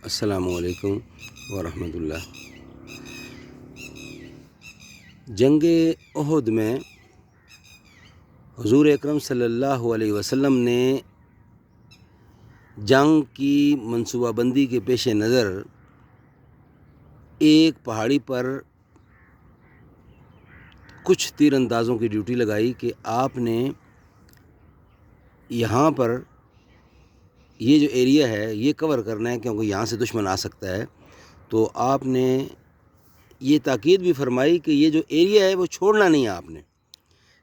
السلام علیکم ورحمۃ اللہ۔ جنگ احد میں حضور اکرم صلی اللہ علیہ وسلم نے جنگ کی منصوبہ بندی کے پیش نظر ایک پہاڑی پر کچھ تیر اندازوں کی ڈیوٹی لگائی کہ آپ نے یہاں پر یہ جو ایریا ہے یہ کور کرنا ہے، کیونکہ یہاں سے دشمن آ سکتا ہے۔ تو آپ نے یہ تاکید بھی فرمائی کہ یہ جو ایریا ہے وہ چھوڑنا نہیں ہے آپ نے،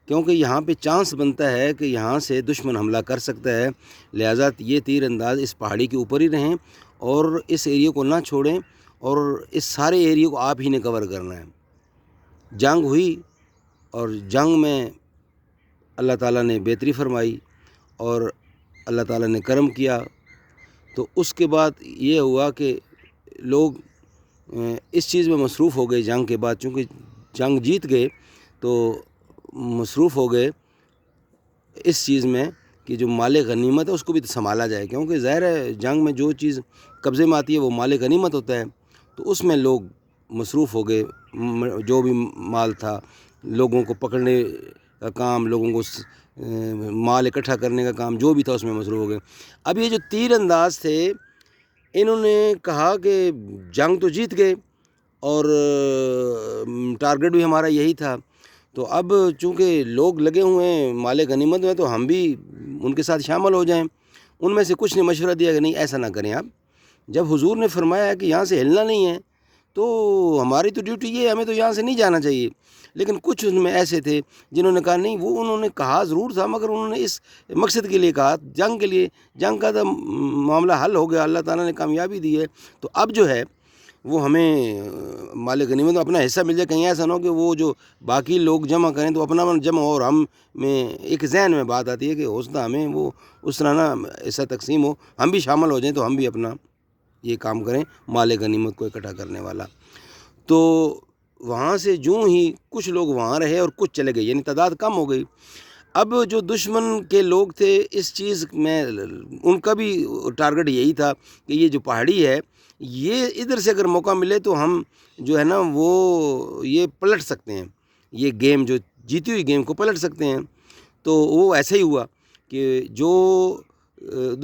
کیونکہ یہاں پہ چانس بنتا ہے کہ یہاں سے دشمن حملہ کر سکتا ہے، لہٰذا یہ تیر انداز اس پہاڑی کے اوپر ہی رہیں اور اس ایریا کو نہ چھوڑیں، اور اس سارے ایریا کو آپ ہی نے کور کرنا ہے۔ جنگ ہوئی اور جنگ میں اللہ تعالیٰ نے بہتری فرمائی اور اللہ تعالیٰ نے کرم کیا۔ تو اس کے بعد یہ ہوا کہ لوگ اس چیز میں مصروف ہو گئے جنگ کے بعد، چونکہ جنگ جیت گئے تو مصروف ہو گئے اس چیز میں کہ جو مال غنیمت ہے اس کو بھی سنبھالا جائے، کیونکہ ظاہر ہے جنگ میں جو چیز قبضے میں آتی ہے وہ مال غنیمت ہوتا ہے۔ تو اس میں لوگ مصروف ہو گئے، جو بھی مال تھا لوگوں کو پکڑنے کا کام، لوگوں کو مال اکٹھا کرنے کا کام، جو بھی تھا اس میں مصروف ہو گئے۔ اب یہ جو تیر انداز تھے انہوں نے کہا کہ جنگ تو جیت گئے اور ٹارگٹ بھی ہمارا یہی تھا، تو اب چونکہ لوگ لگے ہوئے ہیں مال غنیمت میں تو ہم بھی ان کے ساتھ شامل ہو جائیں۔ ان میں سے کچھ نے مشورہ دیا کہ نہیں، ایسا نہ کریں آپ، جب حضور نے فرمایا ہے کہ یہاں سے ہلنا نہیں ہے تو ہماری تو ڈیوٹی یہ ہے، ہمیں تو یہاں سے نہیں جانا چاہیے۔ لیکن کچھ ان میں ایسے تھے جنہوں نے کہا نہیں، وہ انہوں نے کہا ضرور تھا مگر انہوں نے اس مقصد کے لیے کہا، جنگ کے لیے، جنگ کا تو معاملہ حل ہو گیا، اللہ تعالیٰ نے کامیابی دی ہے، تو اب جو ہے وہ ہمیں مال غنیمت میں اپنا حصہ مل جائے۔ کہیں ایسا نہ ہو کہ وہ جو باقی لوگ جمع کریں تو اپنا جمع ہو، اور ہم میں ایک ذہن میں بات آتی ہے کہ ہو سکتا ہمیں وہ اس طرح نہ ایسا تقسیم ہو، ہم بھی شامل ہو جائیں تو ہم بھی اپنا یہ کام کریں مال غنیمت کو اکٹھا کرنے والا۔ تو وہاں سے جوں ہی کچھ لوگ وہاں رہے اور کچھ چلے گئے، یعنی تعداد کم ہو گئی۔ اب جو دشمن کے لوگ تھے اس چیز میں ان کا بھی ٹارگٹ یہی تھا کہ یہ جو پہاڑی ہے یہ ادھر سے اگر موقع ملے تو ہم جو ہے نا وہ یہ پلٹ سکتے ہیں، یہ گیم جو جیتی ہوئی گیم کو پلٹ سکتے ہیں۔ تو وہ ایسا ہی ہوا کہ جو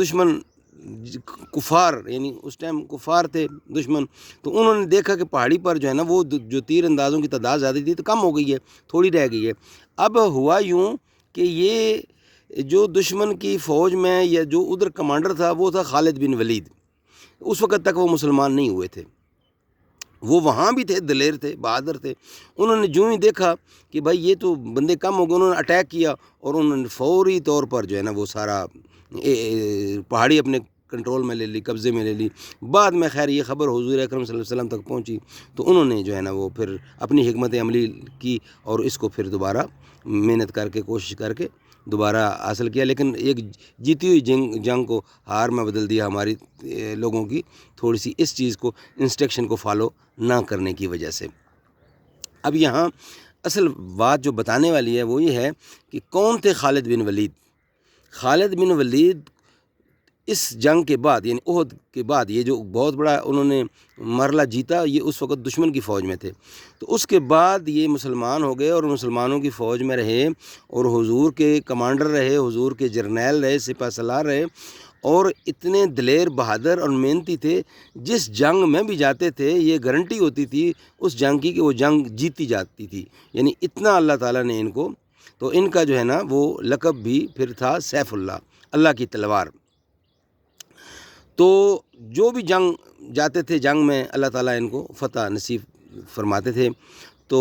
دشمن کفار، یعنی اس ٹائم کفار تھے دشمن، تو انہوں نے دیکھا کہ پہاڑی پر جو ہے نا وہ جو تیر اندازوں کی تعداد زیادہ تھی تو کم ہو گئی ہے، تھوڑی رہ گئی ہے۔ اب ہوا یوں کہ یہ جو دشمن کی فوج میں یا جو ادھر کمانڈر تھا وہ تھا خالد بن ولید، اس وقت تک وہ مسلمان نہیں ہوئے تھے، وہ وہاں بھی تھے، دلیر تھے، بہادر تھے۔ انہوں نے جو ہی دیکھا کہ بھائی یہ تو بندے کم ہو گئے، انہوں نے اٹیک کیا اور انہوں نے فوری طور پر جو ہے نا وہ سارا پہاڑی اپنے کنٹرول میں لے لی، قبضے میں لے لی۔ بعد میں خیر یہ خبر حضور اکرم صلی اللہ علیہ وسلم تک پہنچی تو انہوں نے جو ہے نا وہ پھر اپنی حکمت عملی کی اور اس کو پھر دوبارہ محنت کر کے کوشش کر کے دوبارہ حاصل کیا، لیکن ایک جیتی ہوئی جنگ کو ہار میں بدل دیا ہماری لوگوں کی تھوڑی سی اس چیز کو، انسٹرکشن کو فالو نہ کرنے کی وجہ سے۔ اب یہاں اصل بات جو بتانے والی ہے وہ یہ ہے کہ کون تھے خالد بن ولید۔ خالد بن ولید اس جنگ کے بعد، یعنی احد کے بعد، یہ جو بہت بڑا انہوں نے مرحلہ جیتا، یہ اس وقت دشمن کی فوج میں تھے، تو اس کے بعد یہ مسلمان ہو گئے اور مسلمانوں کی فوج میں رہے اور حضور کے کمانڈر رہے، حضور کے جرنیل رہے، سپہ سالار رہے، اور اتنے دلیر، بہادر اور محنتی تھے۔ جس جنگ میں بھی جاتے تھے یہ گارنٹی ہوتی تھی اس جنگ کی کہ وہ جنگ جیتی جاتی تھی، یعنی اتنا اللہ تعالیٰ نے ان کو، تو ان کا جو ہے نا وہ لقب بھی پھر تھا سیف اللہ، اللہ کی تلوار۔ تو جو بھی جنگ جاتے تھے جنگ میں اللہ تعالیٰ ان کو فتح نصیب فرماتے تھے۔ تو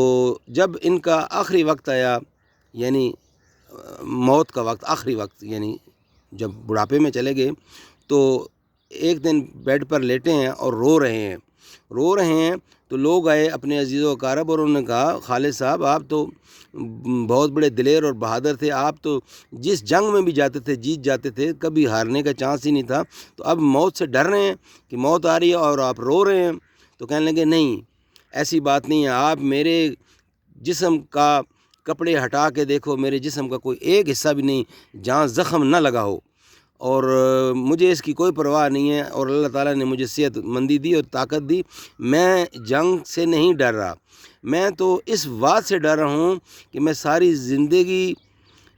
جب ان کا آخری وقت آیا، یعنی موت کا وقت، آخری وقت، یعنی جب بڑھاپے میں چلے گئے، تو ایک دن بیڈ پر لیٹے ہیں اور رو رہے ہیں تو لوگ آئے اپنے عزیز و اقارب اور انہوں نے کہا خالد صاحب آپ تو بہت بڑے دلیر اور بہادر تھے، آپ تو جس جنگ میں بھی جاتے تھے جیت جاتے تھے، کبھی ہارنے کا چانس ہی نہیں تھا، تو اب موت سے ڈر رہے ہیں کہ موت آ رہی ہے اور آپ رو رہے ہیں۔ تو کہنے لگے نہیں، ایسی بات نہیں ہے، آپ میرے جسم کا کپڑے ہٹا کے دیکھو، میرے جسم کا کوئی ایک حصہ بھی نہیں جہاں زخم نہ لگا ہو، اور مجھے اس کی کوئی پرواہ نہیں ہے، اور اللہ تعالیٰ نے مجھے صحت مندی دی اور طاقت دی. میں جنگ سے نہیں ڈر رہا، میں تو اس بات سے ڈر رہا ہوں کہ میں ساری زندگی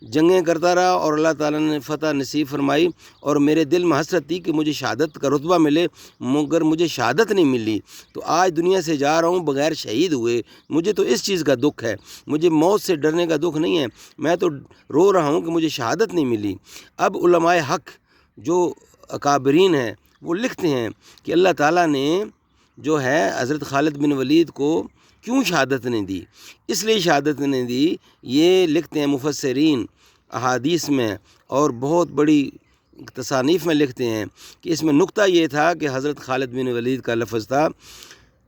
جنگیں کرتا رہا اور اللہ تعالیٰ نے فتح نصیب فرمائی، اور میرے دل میں حسرت تھی کہ مجھے شہادت کا رتبہ ملے، مگر مجھے شہادت نہیں ملی. تو آج دنیا سے جا رہا ہوں بغیر شہید ہوئے. مجھے تو اس چیز کا دکھ ہے، مجھے موت سے ڈرنے کا دکھ نہیں ہے، میں تو رو رہا ہوں کہ مجھے شہادت نہیں ملی. اب علماء حق جو اکابرین ہیں وہ لکھتے ہیں کہ اللہ تعالیٰ نے جو ہے حضرت خالد بن ولید کو کیوں شہادت نہیں دی. اس لیے شہادت نہیں دی، یہ لکھتے ہیں مفسرین احادیث میں اور بہت بڑی تصانیف میں لکھتے ہیں کہ اس میں نقطہ یہ تھا کہ حضرت خالد بن ولید کا لفظ تھا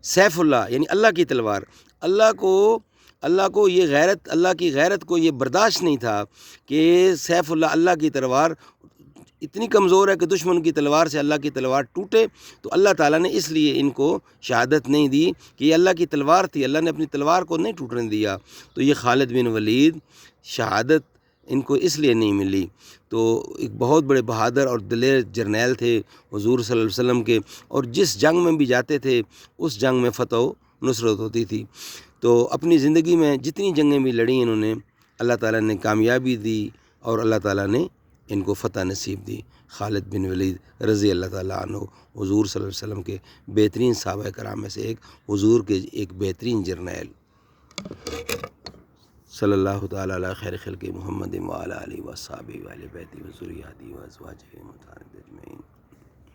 سیف اللہ، یعنی اللہ کی تلوار. اللہ کو یہ غیرت، اللہ کی غیرت کو یہ برداشت نہیں تھا کہ سیف اللہ کی تلوار اتنی کمزور ہے کہ دشمن کی تلوار سے اللہ کی تلوار ٹوٹے. تو اللہ تعالیٰ نے اس لیے ان کو شہادت نہیں دی کہ یہ اللہ کی تلوار تھی، اللہ نے اپنی تلوار کو نہیں ٹوٹنے دیا. تو یہ خالد بن ولید شہادت ان کو اس لیے نہیں ملی. تو ایک بہت بڑے بہادر اور دلیر جرنیل تھے حضور صلی اللہ علیہ وسلم کے، اور جس جنگ میں بھی جاتے تھے اس جنگ میں فتح و نصرت ہوتی تھی. تو اپنی زندگی میں جتنی جنگیں بھی لڑیں انہوں نے، اللہ تعالیٰ نے کامیابی دی اور اللہ تعالیٰ نے ان کو فتح نصیب دی. خالد بن ولید رضی اللہ تعالیٰ عنہ حضور صلی اللہ علیہ وسلم کے بہترین صحابہ کرام میں سے ایک، حضور کے ایک بہترین جرنیل. صلی اللہ تعالیٰ علی خیر خلق محمد وعلی آلہ وصحبہ وآل بیتہ وذریتہ وازواجہ وذرریتہ اجمعین.